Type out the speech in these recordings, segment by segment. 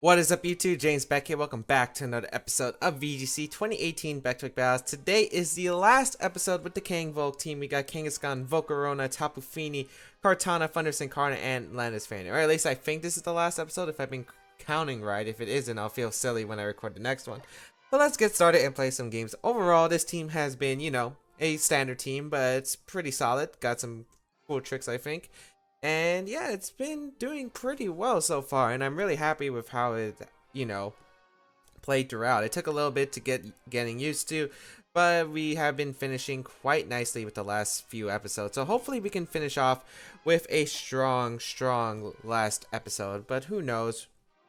What is up, YouTube? James Baek here. Welcome back to another episode of VGC 2018 Back Battles. Today is the last episode with the KangVolc team. We got Kangaskhan, Volcorona, Tapu Fini, Kartana, Thundersincarna, and Landis Fanny. Or at least I think this is the last episode if I've been counting right. If it isn't, I'll feel silly when I record the next one. But let's get started and play some games. Overall, this team has been, a standard team, but it's pretty solid. Got some cool tricks, I think. And yeah, it's been doing pretty well so far, and I'm really happy with how it, played throughout. It took a little bit to getting used to, but we have been finishing quite nicely with the last few episodes. So hopefully we can finish off with a strong last episode, but who knows?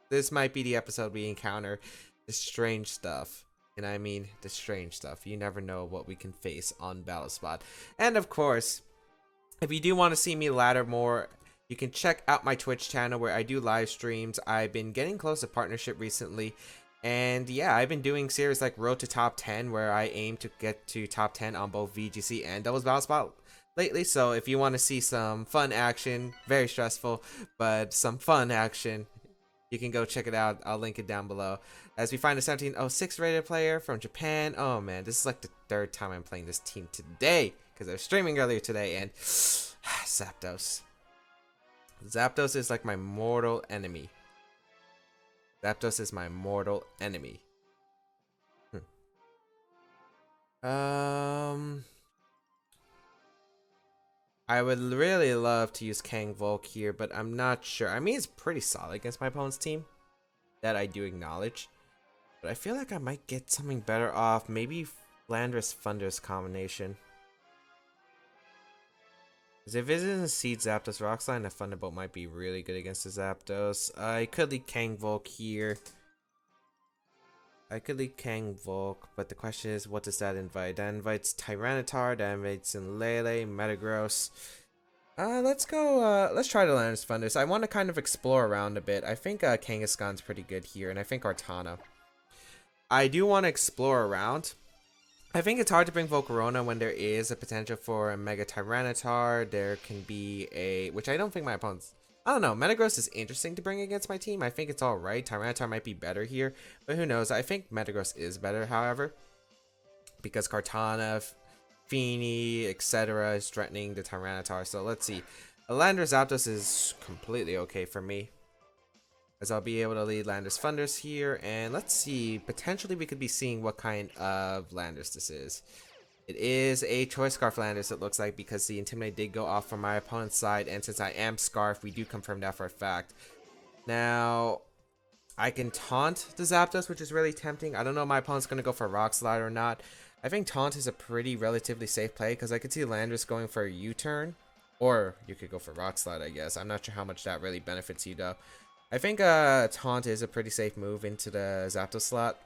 This might be the episode we encounter the strange stuff. And I mean the strange stuff. You never know what we can face on Battle Spot. And of course, if you do want to see me ladder more, you can check out my Twitch channel where I do live streams. I've been getting close to partnership recently. And yeah, I've been doing series like Road to Top 10 where I aim to get to Top 10 on both VGC and Doubles Battle Spot lately. So if you want to see some fun action, very stressful, but some fun action, you can go check it out. I'll link it down below. As we find a 1706 rated player from Japan. Oh man, this is like the third time I'm playing this team today, because I was streaming earlier today, and Zapdos. Zapdos is like my mortal enemy. Zapdos is my mortal enemy. I would really love to use KangVolc here, but I'm not sure. I mean, it's pretty solid against my opponent's team. That I do acknowledge. But I feel like I might get something better off. Maybe Landorus Thunderous combination. Because if it isn't Seed Zapdos Rock Slide, a Thunderbolt might be really good against the Zapdos. I could lead KangVolc here. But the question is, what does that invite? That invites Tyranitar, that invites Lele, Metagross. Let's try the Landorus Thunders. I want to kind of explore around a bit. I think Kangaskhan's pretty good here, and I think Kartana. I do want to explore around. I think it's hard to bring Volcorona when there is a potential for a Mega Tyranitar. There can be a, which I don't think my opponent's, I don't know, Metagross is interesting to bring against my team. I think it's alright. Tyranitar might be better here, but who knows. I think Metagross is better, however, because Kartana, Fini, etc. is threatening the Tyranitar. So let's see. Landorus Zapdos is completely okay for me, as I'll be able to lead Landorus Thunders here. And let's see, potentially we could be seeing what kind of Landorus this is. It is a Choice Scarf Landorus, it looks like, because the Intimidate did go off from my opponent's side, and since I am Scarf, we do confirm that for a fact. Now, I can taunt the Zapdos, which is really tempting. I don't know if my opponent's going to go for Rock Slide or not. I think Taunt is a pretty relatively safe play, because I could see Landorus going for a U-turn. Or you could go for Rock Slide, I guess. I'm not sure how much that really benefits you, though. I think Taunt is a pretty safe move into the Zapdos slot.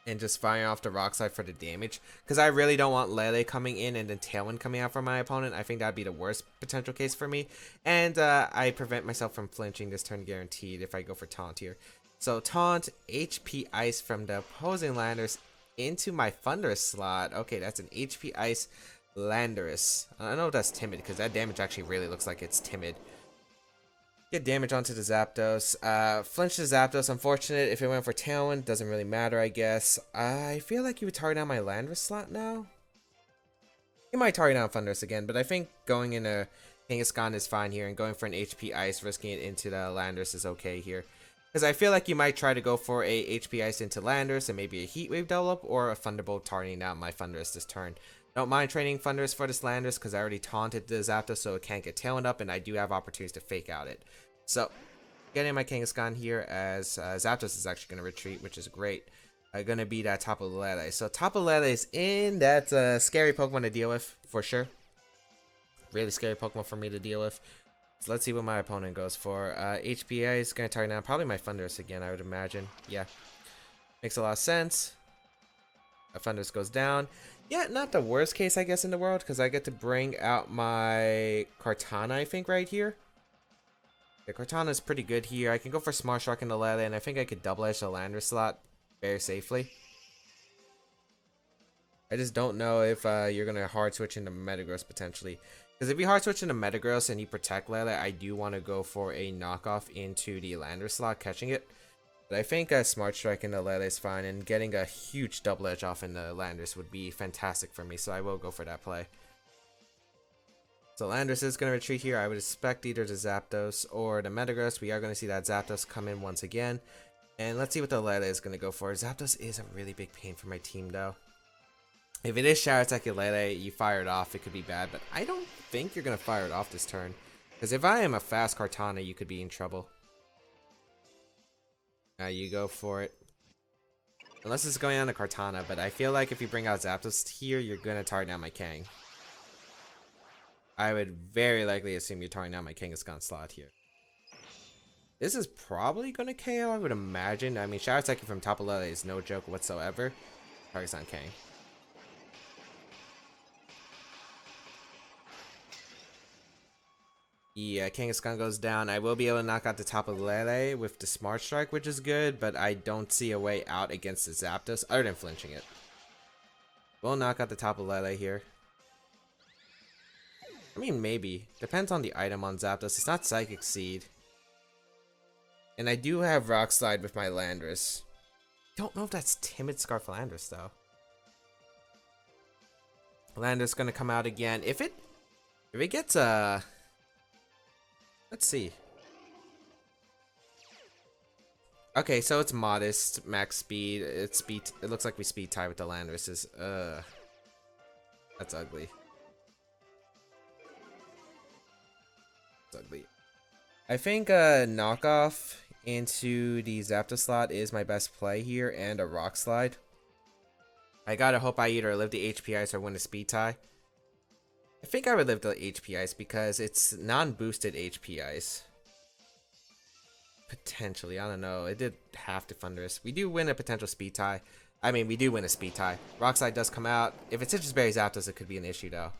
And just firing off the Rock Slide for the damage. Because I really don't want Lele coming in and then Tailwind coming out from my opponent. I think that would be the worst potential case for me. And I prevent myself from flinching this turn guaranteed if I go for Taunt here. So Taunt, HP Ice from the opposing Landorus into my Thunderous slot. Okay, that's an HP Ice Landorus. I don't know if that's timid, because that damage actually really looks like it's timid. Get damage onto the Zapdos. Flinch the Zapdos. Unfortunate. If it went for Tailwind, doesn't really matter, I guess. I feel like you would target down my Landorus slot now. You might target down Thunderous again, but I think going into Kangaskhan is fine here, and going for an HP Ice, risking it into the Landorus is okay here. Because I feel like you might try to go for a HP Ice into Landorus and maybe a Heat Wave develop, or a Thunderbolt targeting down my Thunderous this turn. Don't mind training Thunderous for this Landorus, because I already taunted the Zapdos, so it can't get Tailwind up, and I do have opportunities to fake out it. So, getting my Kangaskhan here, as Zapdos is actually going to retreat, which is great. Going to be that Tapu Lele. So, Tapu Lele is in. That's a scary Pokemon to deal with, for sure. Really scary Pokemon for me to deal with. So, let's see what my opponent goes for. HPA is going to target down probably my Thunderous again, I would imagine. Yeah. Makes a lot of sense. Thunderous goes down. Yeah, not the worst case, I guess, in the world, because I get to bring out my Kartana, I think, right here. Yeah, Kartana is pretty good here. I can go for Smart Shark in the Lele, and I think I could double edge the Landorus slot very safely. I just don't know if you're going to hard switch into Metagross potentially. Because if you hard switch into Metagross and you protect Lele, I do want to go for a knockoff into the Landorus slot, catching it. But I think a Smart Strike in the Lele is fine, and getting a huge double edge off in the Landorus would be fantastic for me, so I will go for that play. So Landorus is going to retreat here. I would expect either the Zapdos or the Metagross. We are going to see that Zapdos come in once again. And let's see what the Lele is going to go for. Zapdos is a really big pain for my team, though. If it is Shower Attack Lele, you fire it off, it could be bad. But I don't think you're going to fire it off this turn. Because if I am a fast Kartana, you could be in trouble. Now you go for it. Unless it's going on to Kartana. But I feel like if you bring out Zapdos here, you're going to target down my Kang. I would very likely assume you're targeting down my Kangaskhan slot here. This is probably going to KO, I would imagine. I mean, Shower Attacking from Tapu Lele is no joke whatsoever. Targets on Kang. Yeah, Kangaskhan goes down. I will be able to knock out the Tapu Lele with the Smart Strike, which is good, but I don't see a way out against the Zapdos other than flinching it. We'll knock out the Tapu Lele here. I mean, maybe. Depends on the item on Zapdos. It's not Psychic Seed. And I do have Rock Slide with my Landorus. Don't know if that's Timid Scarf Landorus, though. Landorus gonna come out again. If it gets let's see. Okay, so it's modest max speed. It looks like we speed tie with the Landorus. That's ugly. Ugly. I think knockoff into the Zapdos slot is my best play here, and a Rock Slide. I gotta hope I either live the HP Ice or win a speed tie. I think I would live the HP Ice because it's non-boosted HP Ice. Potentially, I don't know. It did have to Thunderous. We do win a potential speed tie. I mean, we do win a speed tie. Rock Slide does come out. If it's Citrus Berry Zapdos, it could be an issue though.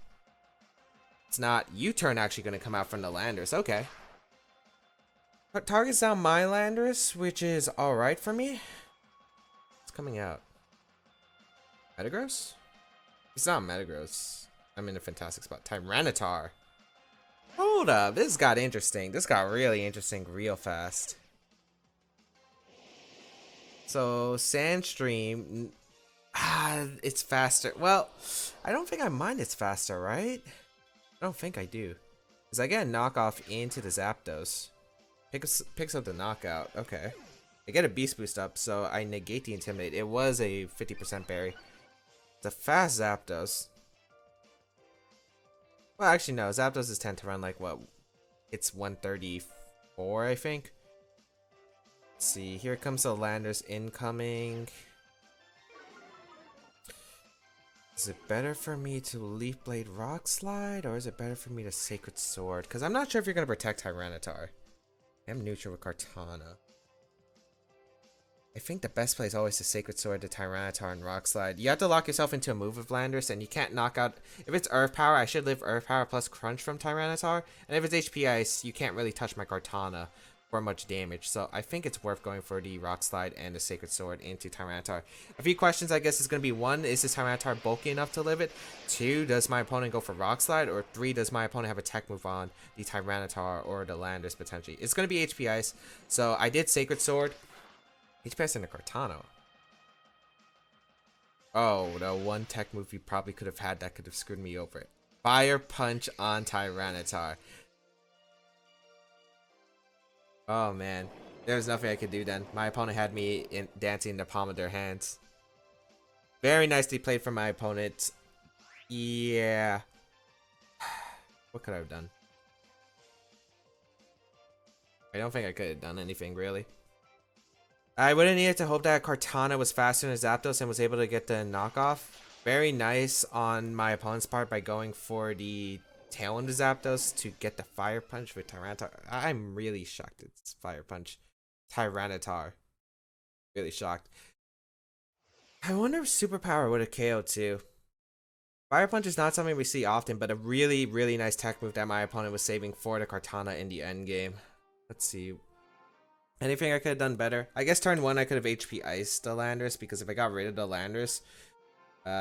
It's not U-turn actually going to come out from the Landorus. Okay. Targets down my Landorus, which is alright for me. It's coming out. Metagross? It's not Metagross. I'm in a fantastic spot. Tyranitar. Hold up. This got interesting. This got really interesting real fast. So, Sandstream. It's faster. Well, I don't think I mind it's faster, right? I don't think I do. Because I get a knockoff into the Zapdos. Picks up the knockout. Okay. I get a Beast Boost up, so I negate the Intimidate. It was a 50% berry. It's a fast Zapdos. Well, actually, no. Zapdos tend to run like, what? It's 134, I think. Let's see. Here comes the Landorus incoming. Is it better for me to Leaf Blade Rock Slide, or is it better for me to Sacred Sword? Because I'm not sure if you're going to protect Tyranitar. I'm neutral with Kartana. I think the best play is always to Sacred Sword to Tyranitar and Rock Slide. You have to lock yourself into a move of Landorus, and you can't knock out... If it's Earth Power, I should live Earth Power plus Crunch from Tyranitar. And if it's HP Ice, you can't really touch my Kartana for much damage. So I think it's worth going for the Rock Slide and the Sacred Sword into Tyranitar. A few questions, I guess, is going to be: 1, is this Tyranitar bulky enough to live it? 2, does my opponent go for Rock Slide? Or 3, does my opponent have a tech move on the Tyranitar or the Landorus potentially? It's going to be HP Ice. So I did Sacred Sword. HP Ice into Kartana. Oh, the one tech move you probably could have had that could have screwed me over. Fire Punch on Tyranitar. Oh man, there was nothing I could do then. My opponent had me dancing in the palm of their hands. Very nicely played from my opponent. Yeah. What could I have done? I don't think I could have done anything really. I would have needed to hope that Kartana was faster than Zapdos and was able to get the knockoff. Very nice on my opponent's part by going for the Tail into Zapdos to get the Fire Punch with Tyranitar. I'm really shocked it's Fire Punch. Tyranitar. Really shocked. I wonder if Superpower would have KO'd too. Fire Punch is not something we see often, but a really, really nice tech move that my opponent was saving for the Kartana in the end game. Let's see. Anything I could have done better? I guess turn 1 I could have HP Iced the Landorus, because if I got rid of the Landorus,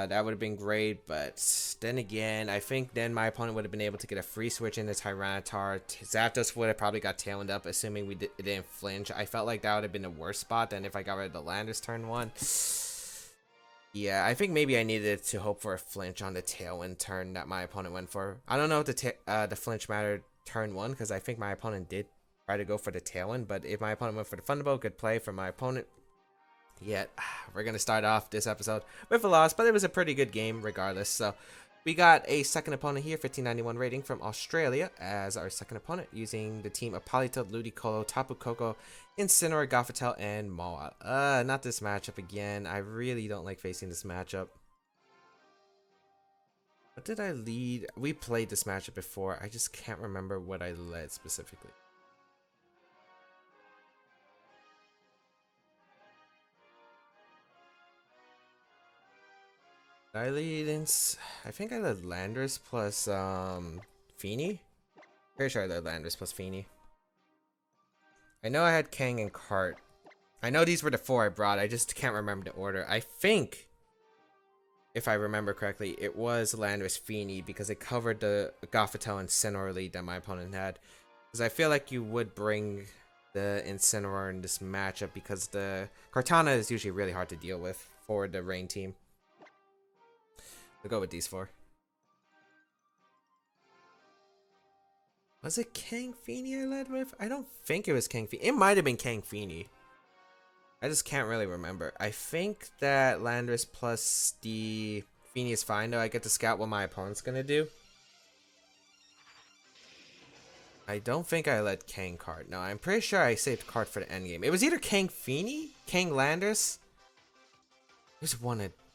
That would have been great, but then again, I think then my opponent would have been able to get a free switch into Tyranitar. Zapdos would have probably got Tailwind up, assuming it didn't flinch. I felt like that would have been a worse spot than if I got rid of the Landers turn 1. Yeah, I think maybe I needed to hope for a flinch on the Tailwind turn that my opponent went for. I don't know if the flinch mattered turn 1, because I think my opponent did try to go for the Tailwind, but if my opponent went for the Thunderbolt, good play for my opponent. Yet we're gonna start off this episode with a loss, but it was a pretty good game regardless. So we got a second opponent here, 1591 rating from Australia as our second opponent, using the team of Politoed, Ludicolo, Tapu Koko, Incineroar, Gothitelle, and Mawile. Not this matchup again. I really don't like facing this matchup. What did I lead? We played this matchup before. I just can't remember what I led specifically. I lead in, I think I led Landers plus Feeny. Pretty sure I led Landers plus Feeny. I know I had Kang and Cart. I know these were the 4 I brought. I just can't remember the order. I think, if I remember correctly, it was Landers Feeny because it covered the Gothitelle and Incineroar lead that my opponent had. Because I feel like you would bring the Incineroar in this matchup because the Kartana is usually really hard to deal with for the Rain team. We'll go with these 4. Was it Kang Feeny I led with? I don't think it was Kang Feeny. It might have been Kang Feeny. I just can't really remember. I think that Landers plus the Feeny is fine, though. I get to scout what my opponent's gonna do. I don't think I led Kang card. No, I'm pretty sure I saved card for the endgame. It was either Kang Feeny, Kang Landers. It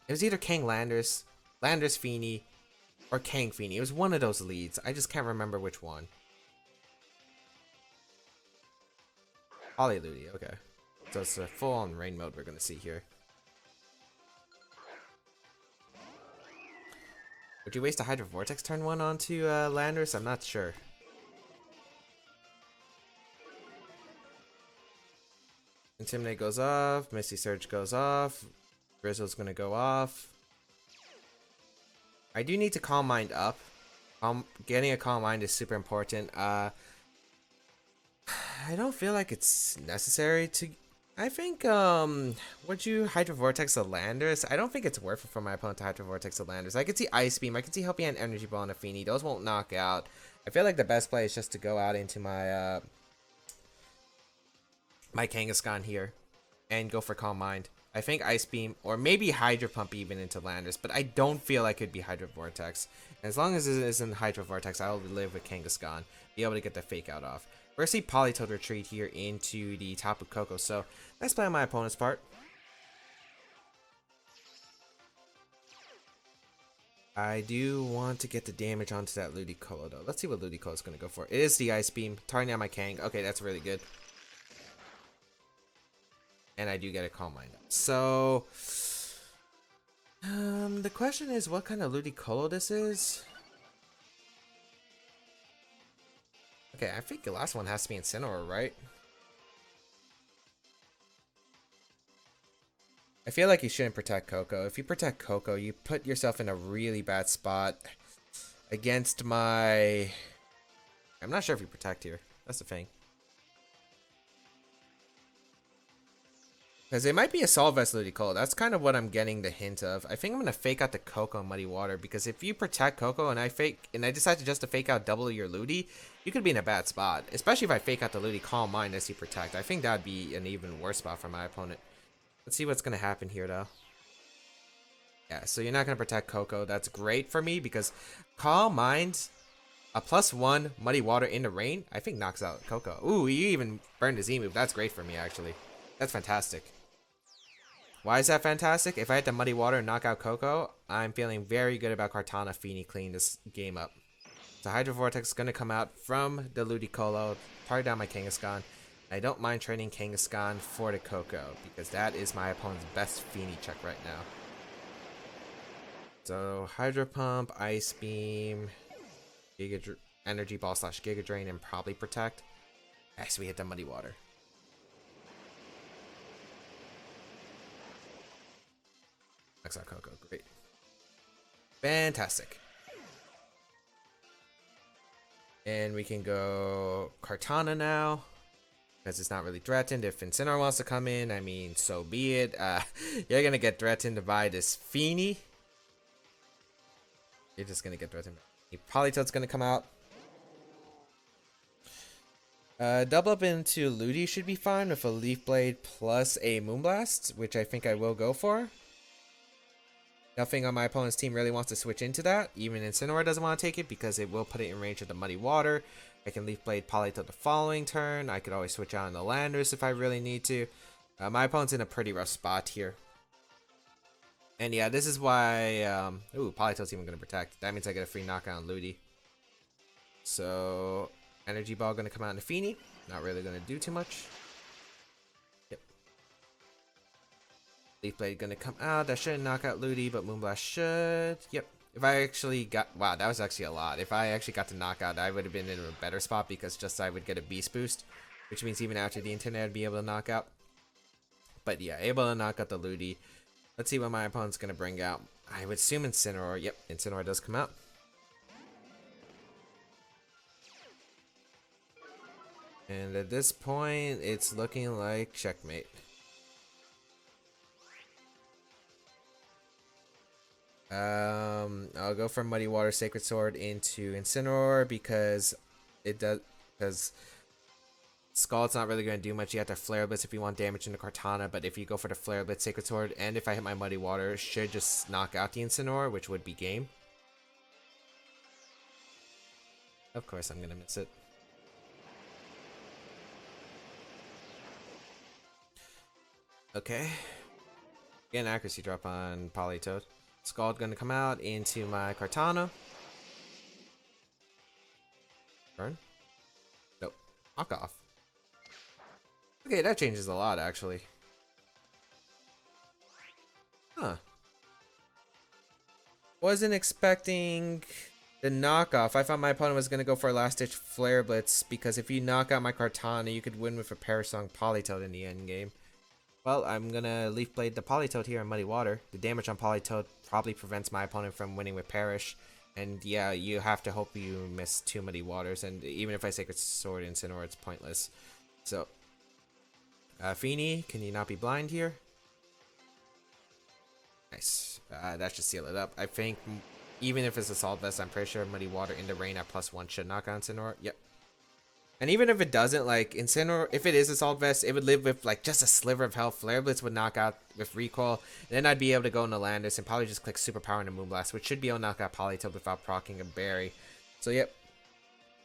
was either Kang Landers, Landers Feeny, or Kang Feeny. It was one of those leads. I just can't remember which one. Hallelujah, okay. So it's a full-on rain mode we're gonna see here. Would you waste a Hydro Vortex turn 1 onto Landers? I'm not sure. Intimidate goes off, Misty Surge goes off, Drizzle's gonna go off. I do need to Calm Mind up. Getting a Calm Mind is super important. I don't feel like it's necessary to... I think, would you Hydro Vortex a Landers? I don't think it's worth it for my opponent to Hydro Vortex a Landers. I could see Ice Beam, I could see Helping Hand, Energy Ball, and a Feeny. Those won't knock out. I feel like the best play is just to go out into my, my Kangaskhan here and go for Calm Mind. I think Ice Beam or maybe Hydro Pump even into Landers, but I don't feel like it'd be Hydro Vortex. And as long as it isn't Hydro Vortex, I'll live with Kangaskhan, be able to get the Fake Out off. We're going to see Politoed retreat here into the Tapu Koko, so nice play on my opponent's part. I do want to get the damage onto that Ludicolo though. Let's see what Ludicolo is going to go for. It is the Ice Beam, targeting on my Kang. Okay, that's really good. And I do get a Calm Mind. So, the question is what kind of Ludicolo this is? Okay, I think the last one has to be Incineroar, right? I feel like you shouldn't protect Koko. If you protect Koko, you put yourself in a really bad spot against my... I'm not sure if you protect here. That's the thing. Because it might be a Solve Vest Ludicolo. That's kind of what I'm getting the hint of. I think I'm going to fake out the Koko and Muddy Water. Because if you protect Koko and I decide to just to fake out double your Ludi, you could be in a bad spot. Especially if I fake out the Ludi Calm Mind as you protect. I think that would be an even worse spot for my opponent. Let's see what's going to happen here though. Yeah, so you're not going to protect Koko. That's great for me because Calm Mind, a +1 Muddy Water in the rain, I think knocks out Koko. Ooh, you even burned the Z move. That's great for me actually. That's fantastic. Why is that fantastic? If I had the Muddy Water and knock out Koko, I'm feeling very good about Kartana Feeny cleaning this game up. So Hydro Vortex is going to come out from the Ludicolo, target down my Kangaskhan. I don't mind trading Kangaskhan for the Koko, because that is my opponent's best Feeny check right now. So Hydro Pump, Ice Beam, Energy Ball / Giga Drain, and probably Protect. Yes, we hit the Muddy Water. Max out Koko, great. Fantastic. And we can go Kartana now, because it's not really threatened. If Incineroar wants to come in, I mean, so be it. You're going to get threatened by this Feeny. You're just going to get threatened. Politoed's going to come out. Double up into Ludi should be fine with a Leaf Blade plus a Moonblast, which I think I will go for. Nothing on my opponent's team really wants to switch into that. Even Incineroar doesn't want to take it because it will put it in range of the Muddy Water. I can Leaf Blade Politoed the following turn. I could always switch out on the Landers if I really need to. My opponent's in a pretty rough spot here. And yeah, this is why... ooh, Politoed's even going to protect. That means I get a free knockout on Ludi. So... Energy Ball going to come out in the Feeny. Not really going to do too much. Yep. Leaf Blade going to come out. That shouldn't knock out Ludi, but Moonblast should. Yep. If I actually got... Wow, that was actually a lot. If I actually got the knockout, I would have been in a better spot because just I would get a Beast Boost. Which means even after the internet, I'd be able to knock out. But yeah, able to knock out the Ludi. Let's see what my opponent's going to bring out. I would assume Incineroar. Yep, Incineroar does come out. And at this point, it's looking like checkmate. I'll go for Muddy Water Sacred Sword into Incineroar because it does. Because Scald's not really going to do much. You have to Flare Blitz if you want damage into Kartana, but if you go for the Flare Blitz Sacred Sword, and if I hit my Muddy Water, it should just knock out the Incineroar, which would be game. Of course, I'm gonna miss it. Okay. Get an accuracy drop on Politoed. Scald gonna come out into my Kartana. Burn? Nope. Knock off. Okay, that changes a lot, actually. Huh. Wasn't expecting the knockoff. I thought my opponent was gonna go for a last-ditch Flare Blitz, because if you knock out my Kartana, you could win with a Parasong Politoed in the end game. Well, I'm gonna Leaf Blade the Politoed here on Muddy Water. The damage on Politoed probably prevents my opponent from winning with Perish. And yeah, you have to hope you miss 2 Muddy Waters. And even if I Sacred Sword Incineroar, it's pointless. So, Feeny, can you not be blind here? Nice. That should seal it up. I think even if it's Assault Vest, I'm pretty sure Muddy Water in the rain at +1 should knock out Incineroar. Yep. And even if it doesn't, like, Incineroar, if it is Assault Vest, it would live with, like, just a sliver of health. Flare Blitz would knock out with Recoil. And then I'd be able to go into Landis and probably just click Superpower into Moonblast, which should be able to knock out Politoed without proccing a Berry. So, yep.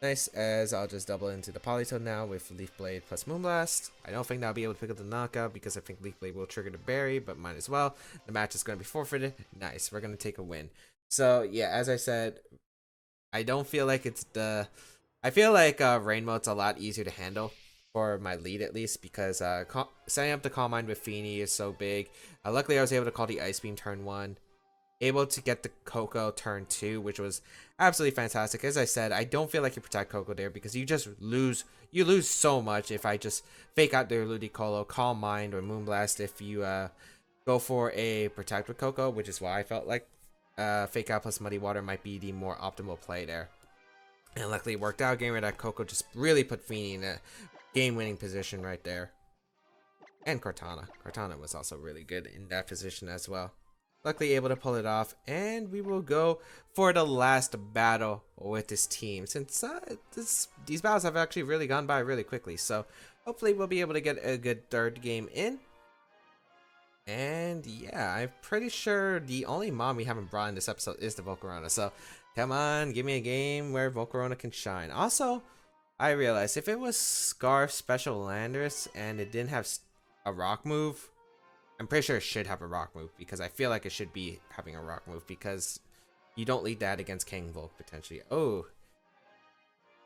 Nice, as I'll just double into the Politoed now with Leaf Blade plus Moonblast. I don't think I'll be able to pick up the knockout because I think Leaf Blade will trigger the Berry, but might as well. The match is going to be forfeited. Nice, we're going to take a win. So, yeah, as I said, I don't feel like it's the... I feel like Rain Mode's a lot easier to handle for my lead, at least, because setting up the Calm Mind with Feeny is so big. Luckily, I was able to call the Ice Beam turn 1. Able to get the Coco turn 2, which was absolutely fantastic. As I said, I don't feel like you protect Coco there because you just lose. You lose so much if I just fake out their Ludicolo, Calm Mind, or Moonblast if you go for a Protect with Coco, which is why I felt like Fake Out plus Muddy Water might be the more optimal play there. And luckily it worked out. Game where that Coco just really put Feeny in a game-winning position right there. And Kartana. Kartana was also really good in that position as well. Luckily able to pull it off. And we will go for the last battle with this team. Since these battles have actually really gone by really quickly. So hopefully we'll be able to get a good third game in. And yeah, I'm pretty sure the only mom we haven't brought in this episode is the Volcorona. So come on, give me a game where Volcorona can shine. Also, I realized if it was Scarf Special Landers and it didn't have a rock move, I'm pretty sure it should have a rock move because I feel like it should be having a rock move because you don't lead that against KangVolc potentially. Oh,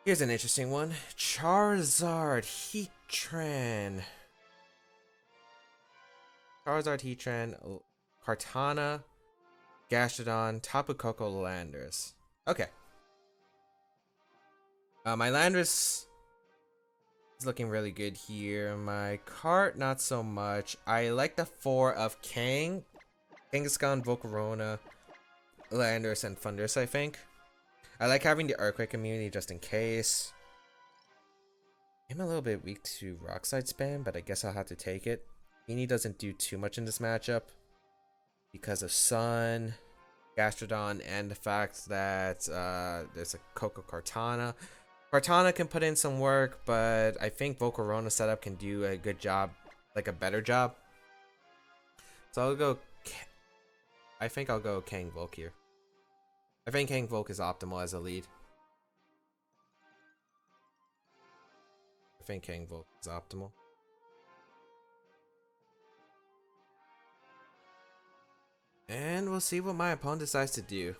here's an interesting one. Charizard Heatran. Charizard Heatran, Kartana, Gastrodon, Tapu Koko, Landers. Okay. My Landers is looking really good here. My cart, not so much. I like the 4 of Kangaskhan Volcorona. Landorus and Thundurus, I think. I like having the Earthquake immunity just in case. I'm a little bit weak to Rock Slide spam, but I guess I'll have to take it. Genie doesn't do too much in this matchup because of Sun, Gastrodon, and the fact that there's a Coco Cortana. Cortana can put in some work, but I think Volcorona setup can do a good job, like a better job. So I'll go. I think I'll go KangVolc here. I think KangVolc is optimal as a lead. I think KangVolc is optimal. And we'll see what my opponent decides to do.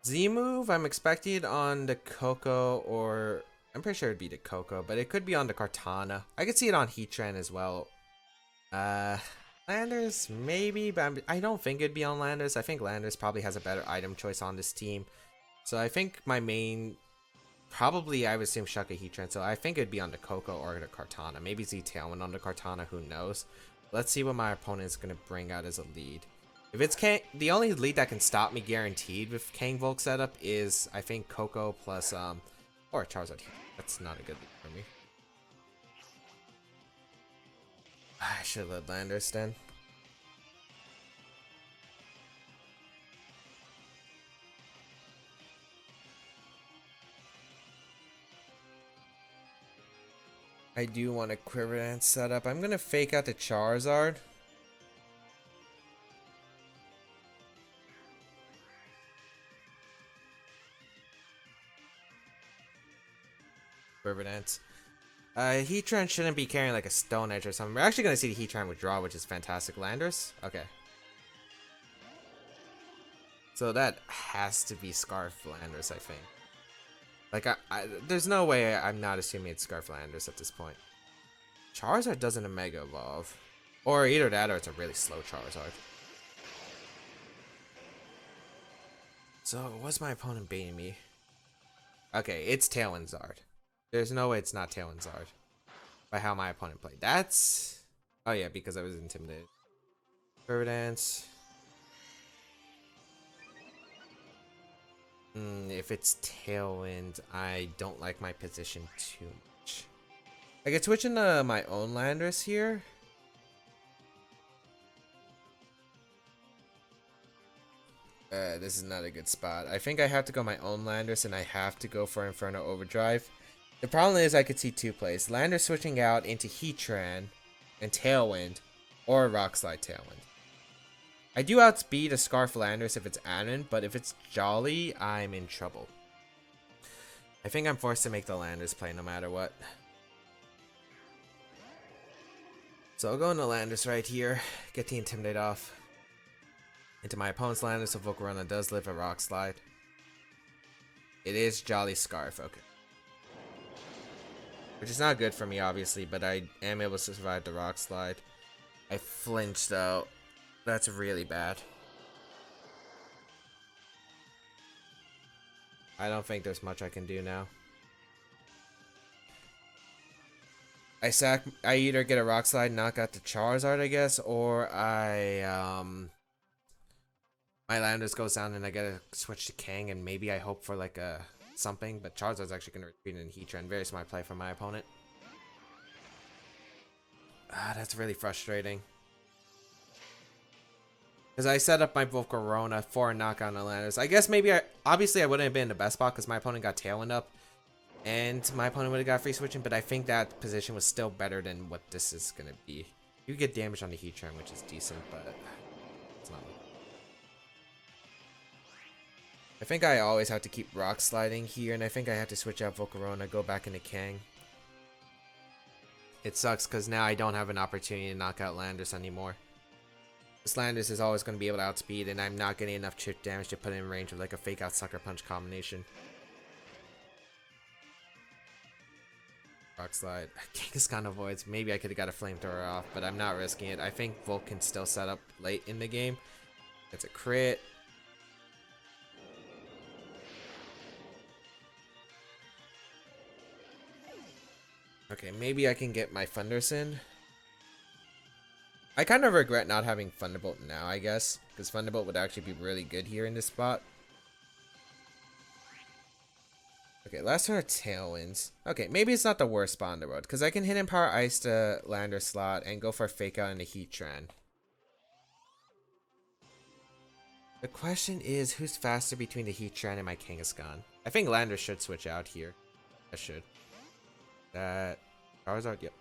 Z move, I'm expecting it on the Coco, or I'm pretty sure it'd be the Coco, but it could be on the Cortana. I could see it on Heatran as well. Landers, maybe, but I don't think it'd be on Landers. I think Landers probably has a better item choice on this team. So I think my main, probably I would assume Shuka Heatran, so I think it'd be on the Coco or the Cortana. Maybe Z Tailwind on the Cortana, who knows. Let's see what my opponent is going to bring out as a lead. If it's the only lead that can stop me guaranteed with KangVolc setup is, I think, Coco plus, or Charizard. That's not a good lead for me. I should let Landers then. I do want a Quiver Dance setup. I'm going to fake out the Charizard. Quiver Dance. Heatran shouldn't be carrying like a Stone Edge or something. We're actually going to see the Heatran withdraw, which is fantastic. Landers? Okay. So that has to be Scarf Landers, I think. Like, there's no way I'm not assuming it's Scarf Landers at this point. Charizard doesn't a Mega Evolve. Or either that or it's a really slow Charizard. So, what's my opponent baiting me? Okay, it's Tailwind Zard. There's no way it's not Tailwind Zard. By how my opponent played. That's... Oh yeah, because I was intimidated. Quiver Dance. If it's Tailwind, I don't like my position too much. I could switch into my own Landers here. This is not a good spot. I think I have to go my own Landers and I have to go for Inferno Overdrive. The problem is I could see two plays. Landers switching out into Heatran and Tailwind, or Rock Slide Tailwind. I do outspeed a Scarf Landers if it's Anon, but if it's Jolly, I'm in trouble. I think I'm forced to make the Landers play no matter what. So I'll go into Landers right here, get the Intimidate off. Into my opponent's Landers, so Volcorona does live a Rock Slide. It is Jolly Scarf, okay. Which is not good for me, obviously, but I am able to survive the Rock Slide. I flinched, though. That's really bad. I don't think there's much I can do now. I either get a Rock Slide, knock out the Charizard, I guess, or my Landers goes down and I gotta switch to Kang, and maybe I hope for like a something, but Charizard's actually gonna retreat in Heatran. Very smart play from my opponent. That's really frustrating. Because I set up my Volcorona for a knockout on Landers. I guess maybe obviously I wouldn't have been in the best spot because my opponent got Tailwind up. And my opponent would have got free switching, but I think that position was still better than what this is going to be. You get damage on the Heatran, which is decent, but it's not. I think I always have to keep Rock Sliding here, and I think I have to switch out Volcorona, go back into Kang. It sucks because now I don't have an opportunity to knock out Landers anymore. This Landers is always going to be able to outspeed, and I'm not getting enough chip damage to put in range of like a Fake Out Sucker Punch combination. Rock Slide. Kangaskhan avoids. Maybe I could have got a Flamethrower off, but I'm not risking it. I think Volk can still set up late in the game. It's a crit. Okay, maybe I can get my Thundurus in. I kind of regret not having Thunderbolt now, I guess, because Thunderbolt would actually be really good here in this spot. Okay, last turn of Tailwinds. Okay, maybe it's not the worst spot on the road, because I can hit Empower Ice to Lander slot and go for a Fake Out into Heatran. The question is, who's faster between the Heatran and my Kangaskhan? I think Lander should switch out here. I should. That Charizard, yep.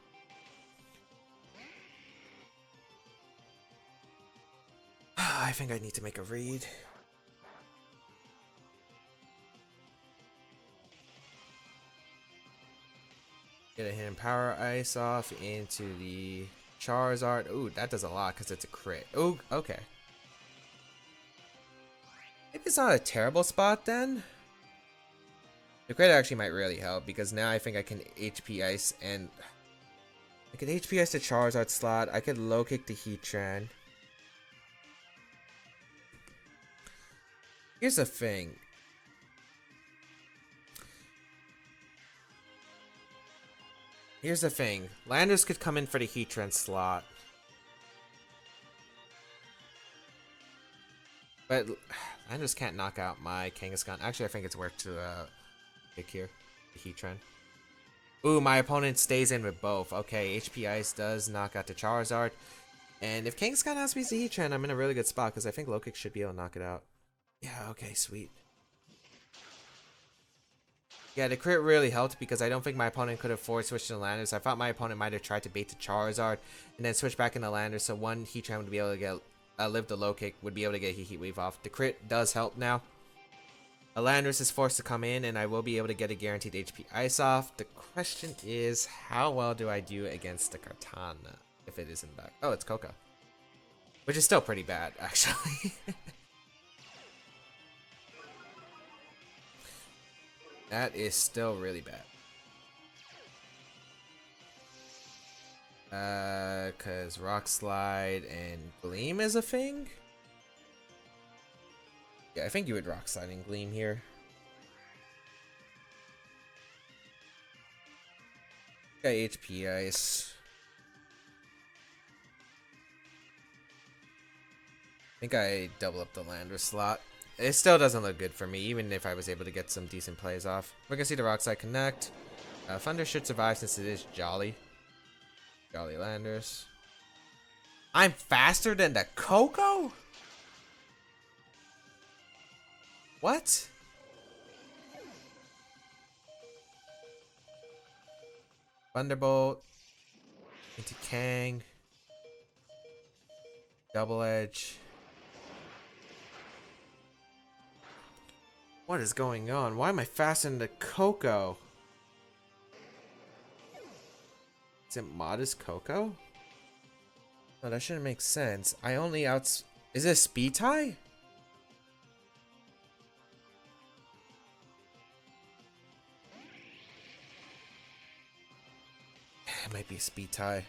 I think I need to make a read. Get a hidden Power Ice off into the Charizard. Ooh, that does a lot because it's a crit. Ooh, okay. Maybe it's not a terrible spot then. The crit actually might really help because now I think I can HP Ice and I could HP Ice the Charizard slot. I could low kick the Heatran. Here's the thing. Landers could come in for the Heatran slot. But Landers can't knock out my Kangaskhan. Actually, I think it's worth to pick here. The Heatran. Ooh, my opponent stays in with both. Okay, HP Ice does knock out the Charizard. And if Kangaskhan outspeeds the Heatran, I'm in a really good spot because I think low kick should be able to knock it out. Yeah, okay, sweet. Yeah, the crit really helped because I don't think my opponent could have forward switched to Landers. I thought my opponent might have tried to bait the Charizard and then switch back into Landers, so one Heatran would be able to get live the low kick, would be able to get Heat Wave off. The crit does help now. Landers is forced to come in, and I will be able to get a guaranteed HP Ice off. The question is, how well do I do against the Kartana if it isn't back? Oh, it's Coca, which is still pretty bad, actually. That is still really bad. Cause Rock Slide and Gleam is a thing? Yeah, I think you would Rock Slide and Gleam here. Got HP Ice. I think I double up the Lander slot. It still doesn't look good for me, even if I was able to get some decent plays off. We're gonna see the Rock Slide connect. Thunder should survive since it is Jolly. Jolly Landers. I'm faster than the Coco? What? Thunderbolt. Into Kang. Double Edge. What is going on? Why am I faster than the Coco? Is it Modest Coco? No, that shouldn't make sense. I only outs... Is it a speed tie? It might be a speed tie.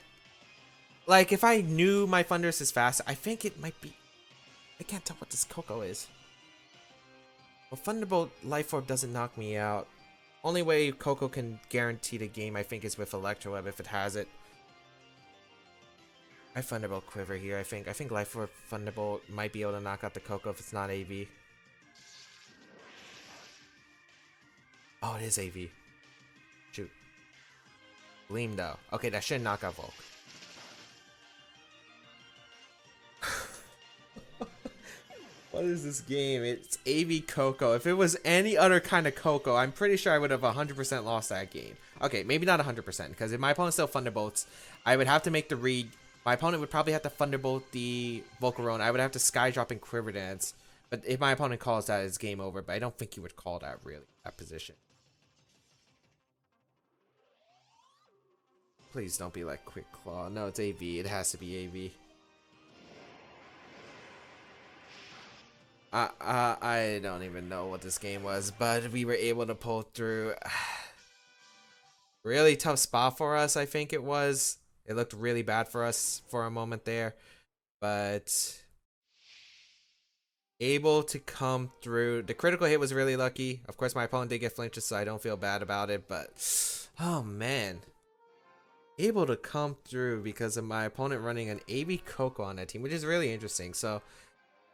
Like, if I knew my Thundurus is fast, I think it might be... I can't tell what this Coco is. Well, Thunderbolt Life Orb doesn't knock me out. Only way Coco can guarantee the game, I think, is with Electro Web if it has it. I Thunderbolt Quiver here, I think. I think Life Orb Thunderbolt might be able to knock out the Coco if it's not AV. Oh, it is AV. Shoot. Gleam, though. Okay, that should knock out Volk. What is this game? It's AV Coco. If it was any other kind of Coco, I'm pretty sure I would have 100% lost that game. Okay, maybe not 100%, because if my opponent still Thunderbolts, I would have to make the read. My opponent would probably have to Thunderbolt the Volcarona. I would have to Sky Drop and Quiver Dance. But if my opponent calls that, it's game over. But I don't think he would call that, really, that position. Please don't be like Quick Claw. No, it's AV. It has to be AV. I don't even know what this game was, but we were able to pull through. Really tough spot for us, I think it was. It looked really bad for us for a moment there, but able to come through. The critical hit was really lucky. Of course, my opponent did get flinches, so I don't feel bad about it, but oh man. able to come through because of my opponent running an AB Coco on that team, which is really interesting. So,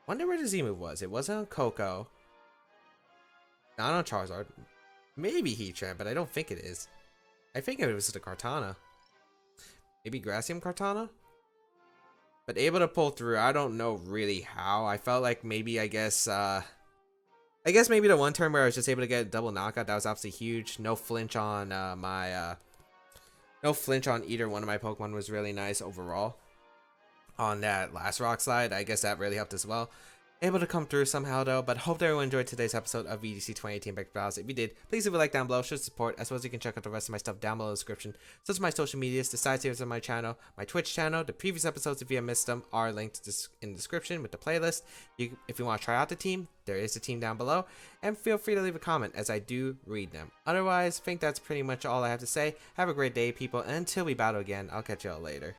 wonder where the Z move was. It wasn't on Coco. Not on Charizard. Maybe Heatran, but I don't think it is. I think it was the Kartana. Maybe Gracium Kartana? But able to pull through. I don't know really how. I felt like maybe, I guess maybe the one turn where I was just able to get a double knockout, that was absolutely huge. No flinch on no flinch on either one of my Pokemon was really nice overall. On that last rock slide, I guess that really helped as well. Able to come through somehow though, but hope that everyone enjoyed today's episode of VGC 2018 Baek Battles. If you did, please leave a like down below, show support, as well as you can check out the rest of my stuff down below in the description, such as my social medias, the side series of my channel, my Twitch channel. The previous episodes, if you have missed them, are linked in the description with the playlist. If you want to try out the team, there is a team down below, and feel free to leave a comment as I do read them. Otherwise, I think that's pretty much all I have to say. Have a great day, people, and until we battle again, I'll catch y'all later.